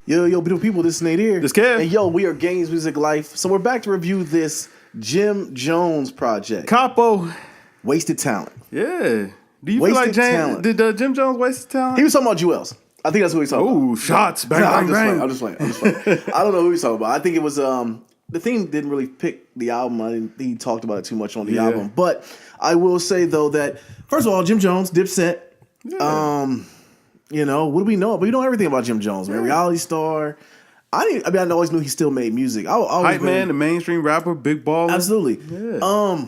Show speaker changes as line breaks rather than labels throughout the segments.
Yo, beautiful people, this is Nate here.
This Kev.
And yo, we are Games Music Life. So we're back to review this Jim Jones project.
Capo.
Wasted Talent.
Yeah. Do you
Wasted
feel like
talent.
did Jim Jones waste his talent?
He was talking about Jewels. I think that's who he's talking about.
Ooh, shots. Bang,
Nah,
bang,
I'm just
bang.
playing. I don't know who he's talking about. I think it was the theme didn't really pick the album. I didn't think he talked about it too much on the album. But I will say though that first of all, Jim Jones, Dipset.
Yeah.
You know, what do we know? We know everything about Jim Jones, man. Reality star. I always knew he still made music.
Hype man, the mainstream rapper, big baller.
Absolutely.
Yeah.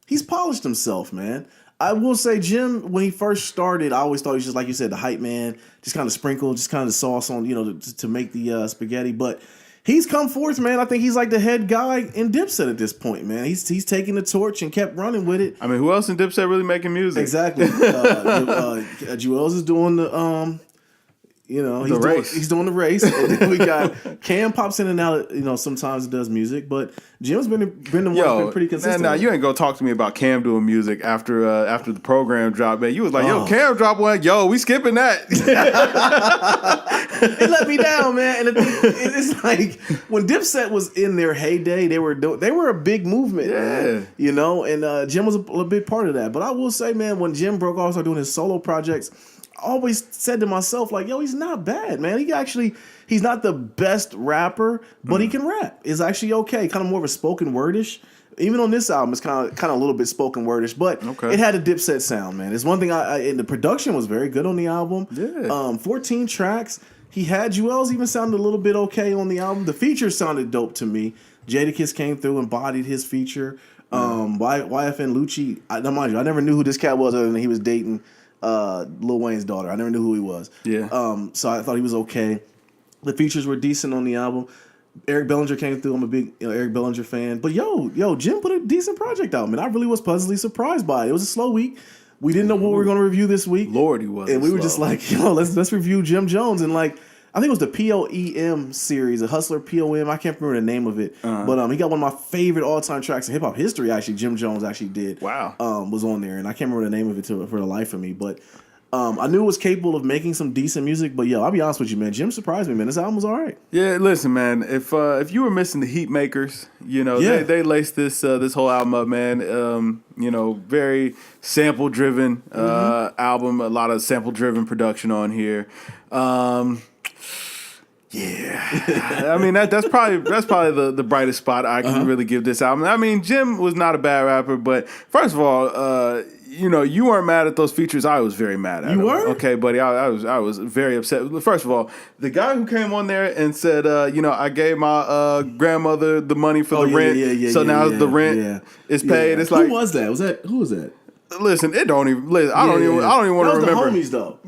He's polished himself, man. I will say, Jim, when he first started, I always thought he was just like you said, the hype man, just kind of sprinkle, just kind of the sauce on, to make the spaghetti. But he's come forth, man. I think he's like the head guy in Dipset at this point, man. He's taking the torch and kept running with it.
I mean, who else in Dipset really making music?
Exactly. Jewels is doing the
race.
He's doing the race. And then we got Cam pops in and out. Sometimes does music, but Jim's been the one that's been pretty consistent.
Man, you ain't gonna talk to me about Cam doing music after the program dropped, man. You was like, yo, Cam dropped one. Yo, we skipping that.
It let me down, man. And it's like when Dipset was in their heyday, they were a big movement, man. And Jim was a big part of that. But I will say, man, when Jim broke off, started doing his solo projects, I always said to myself, like, yo, he's not bad, man. He's not the best rapper, but he can rap. It's actually okay. Kind of more of a spoken wordish. Even on this album, it's kind of a little bit spoken wordish, but it had a Dipset sound, man. It's one thing and the production was very good on the album.
Yeah.
14 tracks. He had Jewels even sounded a little bit okay on the album. The features sounded dope to me. Jadakiss came through and bodied his feature. YFN Lucci, mind you, I never knew who this cat was other than he was dating Lil Wayne's daughter. I never knew who he was.
Yeah.
So I thought he was okay. The features were decent on the album. Eric Bellinger came through. I'm a big Eric Bellinger fan. But Jim put a decent project out, man. I really was pleasantly surprised by it. It was a slow week. We didn't know what we were going to review this week.
Lord, he was.
And we were just like, let's review Jim Jones. And I think it was the POEM series, the Hustler POM. I can't remember the name of it. But he got one of my favorite all-time tracks in hip-hop history, actually. Jim Jones actually did.
Wow.
Was on there. And I can't remember the name of it for the life of me. But I knew it was capable of making some decent music. But, I'll be honest with you, man. Jim surprised me, man. This album was all right.
Yeah, listen, man. If you were missing the Heat Makers, they laced this whole album up, man. Very sample-driven album. A lot of sample-driven production on here. Yeah, I mean that's probably the brightest spot I can really give this album. I mean, Jim was not a bad rapper, but first of all, you weren't mad at those features. I was very mad at them.
You were?
Okay, buddy. I was very upset. First of all, the guy who came on there and said, I gave my grandmother the money for the rent, so now the rent is paid.
Yeah.
It's like,
who was that? Who was that?
Listen, it don't even. Listen, I don't even want to remember.
The homies though.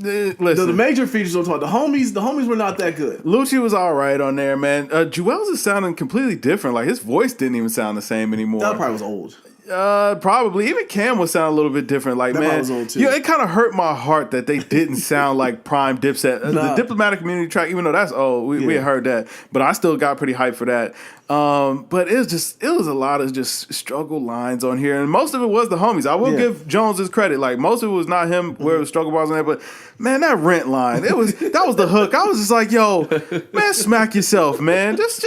Listen,
the major features I'm talking. The homies were not that good.
Lucci was all right on there, man. Jewels is sounding completely different. Like his voice didn't even sound the same anymore.
That probably was old.
Probably. Even Cam was sounding a little bit different. Like,
that
man,
was old too.
It kind of hurt my heart that they didn't sound like prime Dipset. The Diplomatic Community track, even though that's old, we had heard that, but I still got pretty hyped for that. But it was a lot of just struggle lines on here, and most of it was the homies. I will give Jones his credit. Like most of it was not him where it was struggle bars on there, but man, that rent line, that was the hook. I was just like, yo, man, smack yourself, man. Just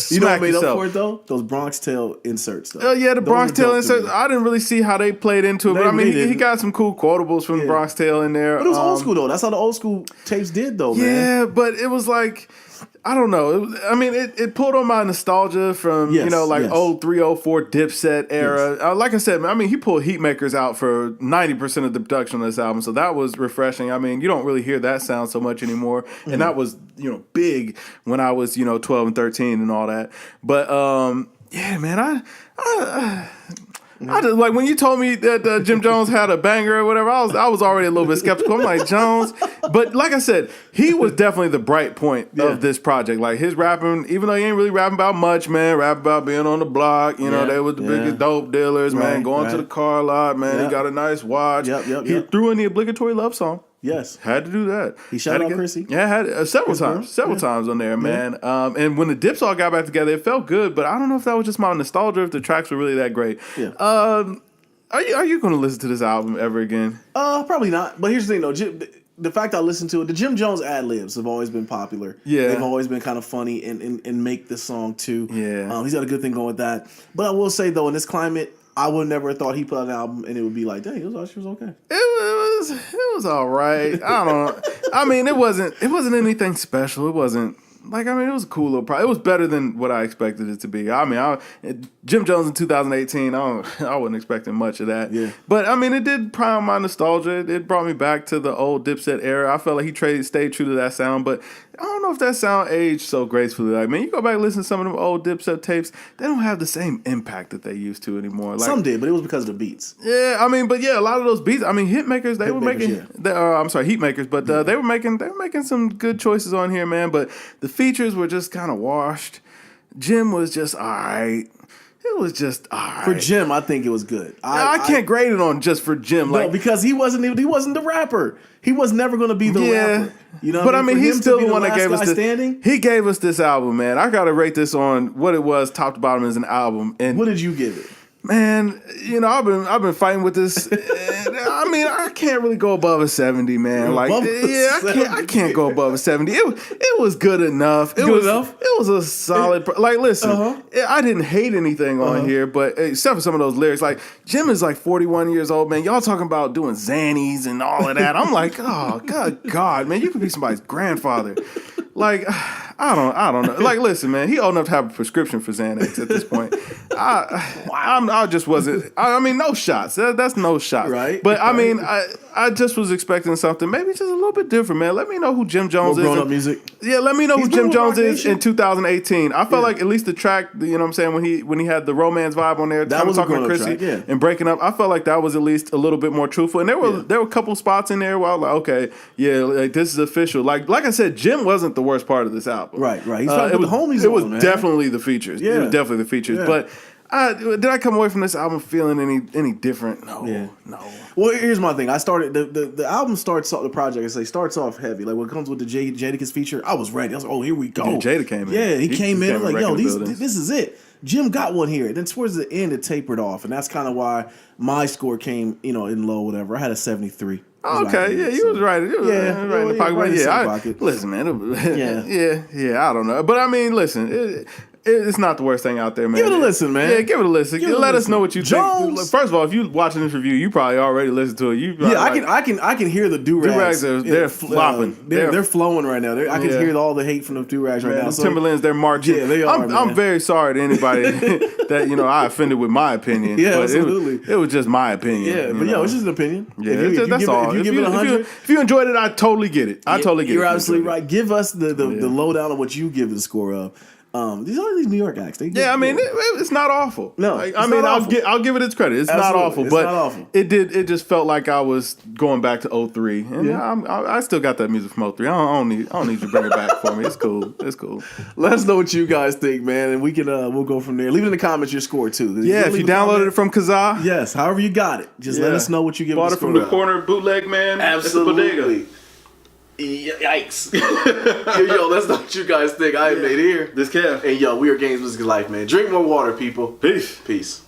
smack
made
yourself.
Up for it though? Those Bronx Tale inserts though.
The Bronx Tale inserts. I didn't really see how they played into it, but I mean, he got some cool quotables from the Bronx Tale in there.
But it was old school though. That's how the old school tapes did though, man.
Yeah, but it was like, I don't know. It pulled on my nostalgia from, old 304 Dipset era.
Yes.
Like I said, I mean, he pulled Heat Makers out for 90% of the production on this album, so that was refreshing. I mean, you don't really hear that sound so much anymore, and that was, big when I was, 12 and 13 and all that. But, yeah, man, I just, like when you told me that Jim Jones had a banger or whatever, I was already a little bit skeptical. I'm like, Jones, but like I said, he was definitely the bright point of this project. Like his rapping, even though he ain't really rapping about much, man, rap about being on the block. They were the biggest dope dealers, man. Going to the car lot, man. He got a nice watch. He threw in the obligatory love song.
Yes,
had to do that.
He shouted out Chrissy.
Yeah, had several times on there, man. And when the Dips all got back together, it felt good. But I don't know if that was just my nostalgia, if the tracks were really that great.
Yeah.
Are you going to listen to this album ever again?
Probably not. But here's the thing, though. the fact I listened to it, the Jim Jones ad libs have always been popular.
Yeah.
They've always been kind of funny and make the song too.
Yeah.
He's got a good thing going with that. But I will say though, in this climate, I would never have thought he put out an album and it would be like, dang, she was okay.
It was all right. I don't. I mean, it wasn't anything special. It wasn't. Like, I mean, it was a cool little project. It was better than what I expected it to be. I mean, Jim Jones in 2018, I wasn't expecting much of that.
Yeah.
But, I mean, it did prime my nostalgia. It brought me back to the old Dipset era. I felt like he stayed true to that sound, but I don't know if that sound aged so gracefully. Like, man, you go back and listen to some of them old Dipset tapes, they don't have the same impact that they used to anymore. Like,
Some did, but it was because of the beats.
yeah, I mean, but yeah, a lot of those beats. I mean, Hitmakers, they were making.
yeah.
I'm sorry, Heatmakers, but they were making some good choices on here, man. But the features were just kind of washed. Jim was just all right. It was just all right.
For Jim, I think it was good.
I can't grade it on just for Jim.
No,
Like,
because he wasn't the rapper. He was never going to be the rapper. You know,
but I mean,
for
he's
him to
still
be
the one that gave us
last guy standing.
He gave us this album, man. I gotta rate this on what it was, top to bottom, as an album. And
What did you give it?
man, you know, I've been fighting with this. I mean, I can't really go above a 70, man. Like,
Above a
yeah, I can't go above a 70. It was good enough. It was a solid. Like, listen, I didn't hate anything on here, but except for some of those lyrics. Like, Jim is like 41 years old, man. Y'all talking about doing Xannies and all of that. I'm like, oh God, man, you could be somebody's grandfather. Like, I don't know. Like, listen, man, he old enough to have a prescription for Xanax at this point. I just wasn't. I mean, no shots. That's no shots.
Right.
But I mean, I just was expecting something maybe just a little bit different, man. Let me know who Jim Jones is.
Grown up music.
Yeah, let me know who
He's
Jim
been
Jones
with Roc
is
Nation.
in 2018. I felt like at least the track, you know what I'm saying, when he had the romance vibe on there,
That was a
talking to
grown-up
Chrissy
track, yeah.
and breaking up. I felt like that was at least a little bit more truthful. And there were a couple spots in there where I was like, okay, yeah, like this is official. Like I said, Jim wasn't the worst part of this album.
Right. He's trying to put the homies
It was
on, man.
definitely the features. It
Yeah.
was definitely the features.
Yeah.
But did I come away from this album feeling any different? No.
Yeah.
No.
Well, here's my thing. I started the album starts off the project. Starts off heavy. Like when it comes with the Jadakiss feature, I was ready. I was like, oh, here we go.
Dude, Jada came in.
Yeah, he came in. I'm like, yo,
wrecking the buildings.
this is it. Jim got one here. Then towards the end, it tapered off, and that's kind of why my score came, in low, whatever. I had a 73.
Okay, yeah, you was right. You was right in the pocket.
right in the
Yeah,
pocket.
Listen, man.
Yeah.
yeah. I don't know, but I mean, listen, it's not the worst thing out there, man.
Give it a listen, man.
Yeah, give it a listen.
Give it a
Let us
listen.
know what you
Jones.
think. First of all, if you watching this review, you probably already listened to it. You probably
I can hear the do-rags.
They're flopping.
They're flowing right now. I can hear all the hate from the do-rags right now.
the Timberlands, they're marching.
Yeah, they are,
I'm
man.
very sorry to anybody that I offended with my opinion.
Yeah,
but
absolutely.
it was just my opinion.
Yeah, but it's just an opinion.
Yeah,
If you give it 100,
if you enjoyed it, I totally get it. I totally get it.
You're absolutely right. Give us the lowdown on what you give the score of. These are these New York acts.
I mean, it's not awful.
No,
Like,
it's
I mean,
not awful.
I'll give it its credit. It's
Absolutely.
not awful,
It's
but
not awful.
it just felt like I was going back to 03. And I still got that music from 03. I don't need you to bring it back for me. It's cool. It's cool.
Let us know what you guys think, man, and we can we'll go from there. Leave it in the comments your score too.
Yeah, if you downloaded it from Kazaa.
yes, however you got it, just let us know what you give.
Bought
the
it from
score
the
of.
corner bootleg, man. At the bodega.
Absolutely. Yikes. Yo, that's not what you guys think. I ain't made here.
This calf.
And yo, we are Games Music Life, man. Drink more water, people.
Peace.
Peace.